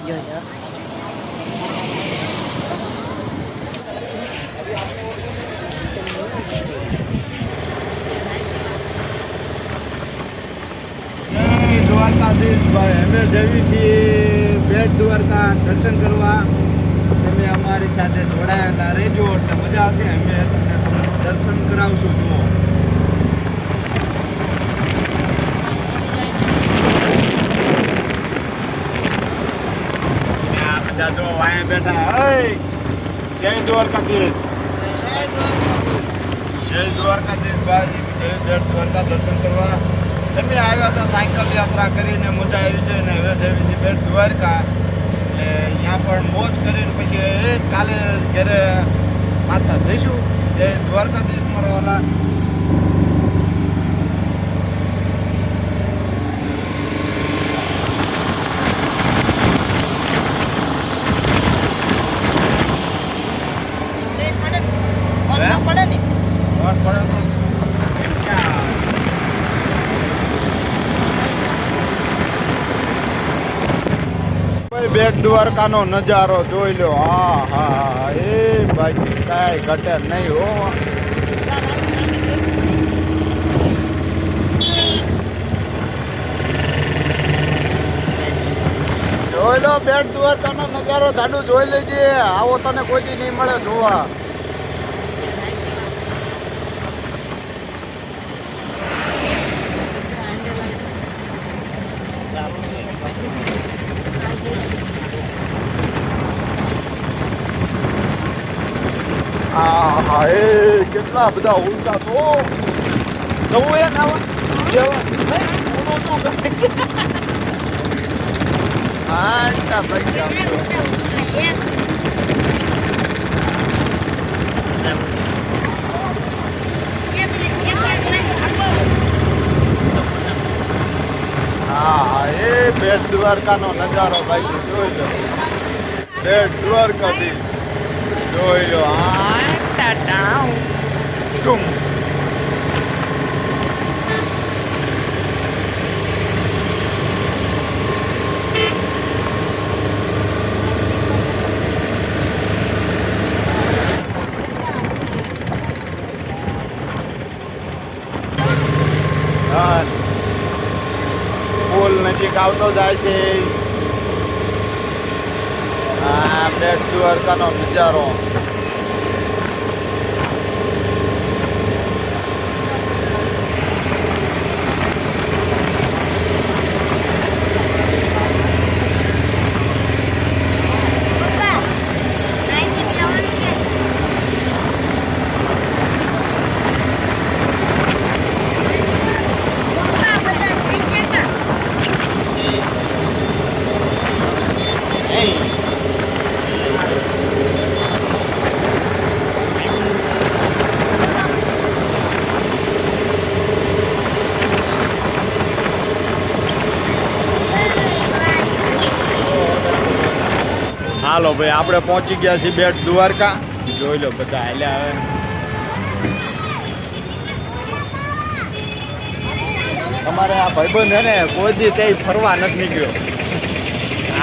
જોજો. દ્વારકાધીશ ભાઈ અમે જઈએ છીએ બેટ દ્વારકા દર્શન કરવા. તમે અમારી સાથે જોડાયેલા રહેજો એટલે મજા આવશે. અમે તમને દર્શન કરાવશું. જુઓ બધા જો અહીંયા બેઠા. જય દ્વારકાધીશ, જય દ્વારકાધીશ ભાઈ. જય બેટ દ્વારકા દર્શન કરવા. તમે આવ્યા હતા સાયકલ યાત્રા કરીને, મજા આવી છે. ને હવે જવી છે બેટ દ્વારકા. એટલે અહીંયા પણ મોજ કરીને પછી કાલે ઘરે પાછા જઈશું. જય દ્વારકાધીશ મારો વાલા. બેટ દ્વારકાનો નજારો જોઈ લો. હા હા, એ બાકી કાંઈ ઘટે નહીં હો. જોઈ લો બેટ દ્વારકાનો નજારો. જાડું જોઈ લેજે. આવો તને કોઈ દી નહીં મળે જોવા. હા, એ કેટલા બધા ઉલટા તો જવું એ નાવા હા, એ બેટ દ્વારકાનો નજારો ભાઈ જોઈ લો. બેટ દ્વારકાધીશ જોઈ લો. પુલ નજીક આવતો જાય છે. આ બેટ દ્વારકાનો નજારો. હાલો ભાઈ, આપણે પહોંચી ગયા છીએ બેટ દ્વારકા. જોઈ લો બધા હાલ્યા. હવે તમારે આ ભાઈબંધ છે ને કોઈ દી ત્યાં ફરવા નથી નીકળ્યો.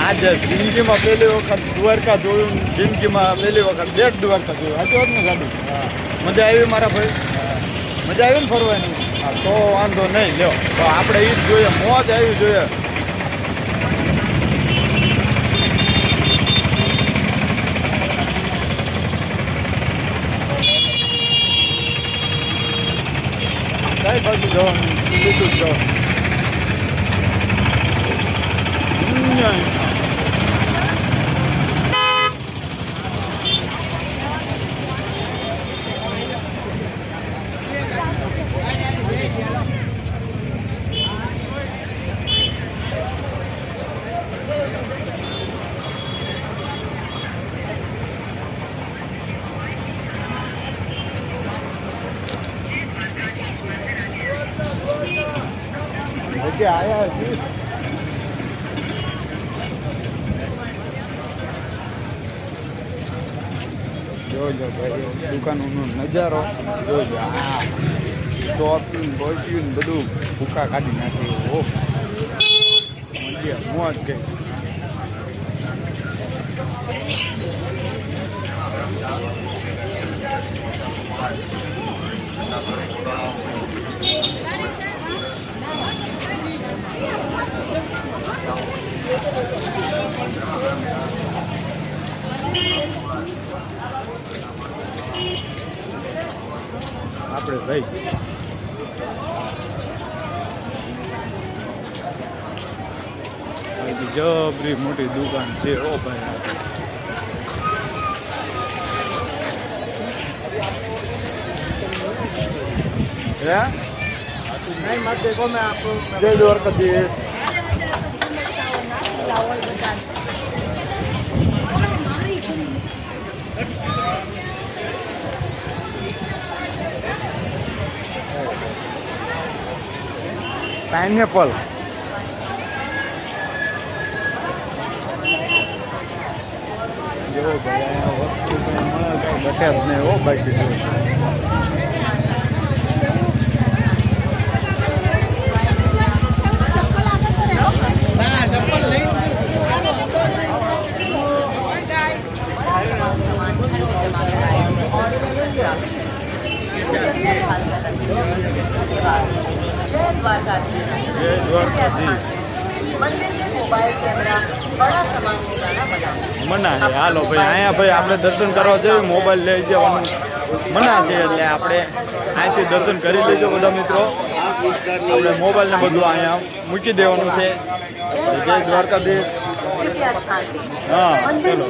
આજે જિંદગીમાં પહેલી વખત દ્વારકા જોયું. જિંદગીમાં પહેલી વખત બેટ દ્વારકા જોયું. સાચું જ ને ગાડી? મજા આવી મારા ભાઈ? મજા આવી ને ફરવાની? હા, તો વાંધો નહીં. લ્યો તો આપણે એ જ જોઈએ. મોજ આવી જોઈએ. કઈ બાજુ જવાનું? બીજું જ જવાનું. આયા જોજો ભાઈ દુકાનોનો નજારો જોજો. હા, ચોપીન બોચીન બધું ભૂકા કાઢી નાખ્યું. મોજ ગઈ. આપણે ભાઈ. જબરી મોટી દુકાન છે ઓ ભાઈ. હે નહીં માટે કોમે આપણું જય દ્વારકાધીશ. પાઇનેપલ જો ભાઈ વસ્તુ બટે જ નહીં હો બાકી. મના છે હાલો ભાઈ. અહીંયા ભાઈ આપણે દર્શન કરવા જઈએ મોબાઈલ લઈ જવાનું મના છે એટલે આપણે અહીંથી દર્શન કરી લેજો બધા મિત્રો. આપણે મોબાઈલ ને બધું અહીંયા મૂકી દેવાનું છે. જય દ્વારકાધીશ. હા ચલો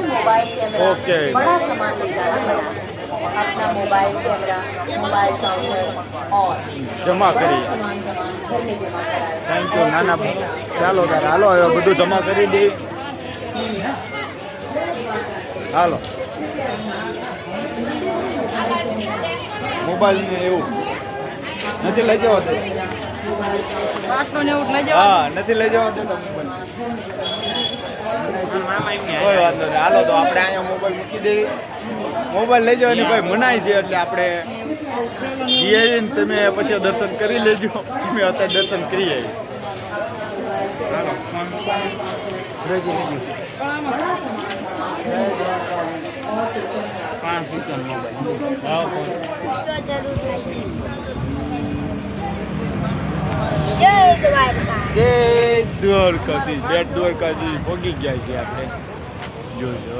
ઓકે. જમા કરી થેન્ક યુ. નાના ચાલો તારે હાલો હવે બધું જમા કરી દઈ. હાલો મોબાઈલ ને એવું નથી લઈ જવા દે. હા નથી લઈ જવા દે કોઈ વાંધો નહીં. હાલો તો આપણે અહીંયા મોબાઈલ મૂકી દઈએ. મોબાઈલ લઈ જવાની ભાઈ મનાય છે એટલે આપણે જઈએ ને તમે પછી દર્શન કરી લેજો. તમે અત્યારે દર્શન કરીએ. જય દ્વારકાધીશ. બેટ દ્વારકાધીશ પહોંચી ગયા છે આપણે. જોજો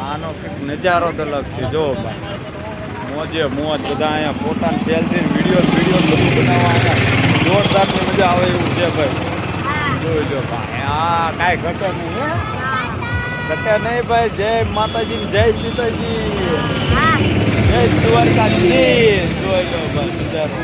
આનો કંઈક નજારો તો અલગ છે. જો ભાઈ મોજે મોજ બધા અહીંયા ફોટા સેલ્ફી વિડીયો બધું બનાવવા અહીંયા જોરદારની મજા આવે એવું છે ભાઈ. જોજો ભાઈ આ કાંઈ ઘટે નહીં. ઘટે નહીં ભાઈ. જય માતાજી જય સીતાજી જય દ્વારકાધીશ. જોજો ભાઈ નજારો.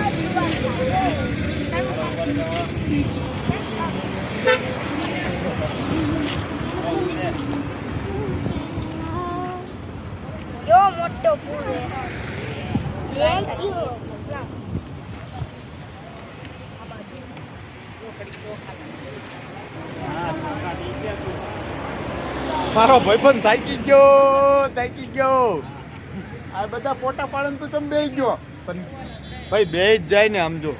મોટો પૂર થેન્ક યુ. મારો ભાઈબંધ થાકી ગયો. આ બધા ફોટા પાડન તો તમે બેસી ગયો પણ ભાઈ બે જ જાય ને. આમ જો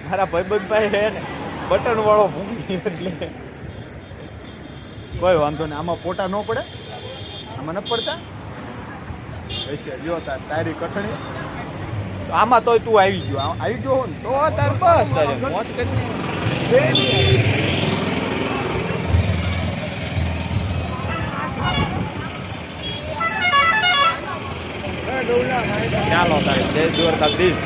મારા ભાઈબંધ ભાઈ હે ને બટન વાળો ભૂમિ એટલે કોઈ વાંધો નહીં. આમાં ફોટા ન પડે. આમાં ન પડતા. જો તારી કઠણી આમાં તોય તું આવી ગયો ને તો તાર બસ તારે મોજ કરી. ચાલો તારે જય દ્વારકાધીશ.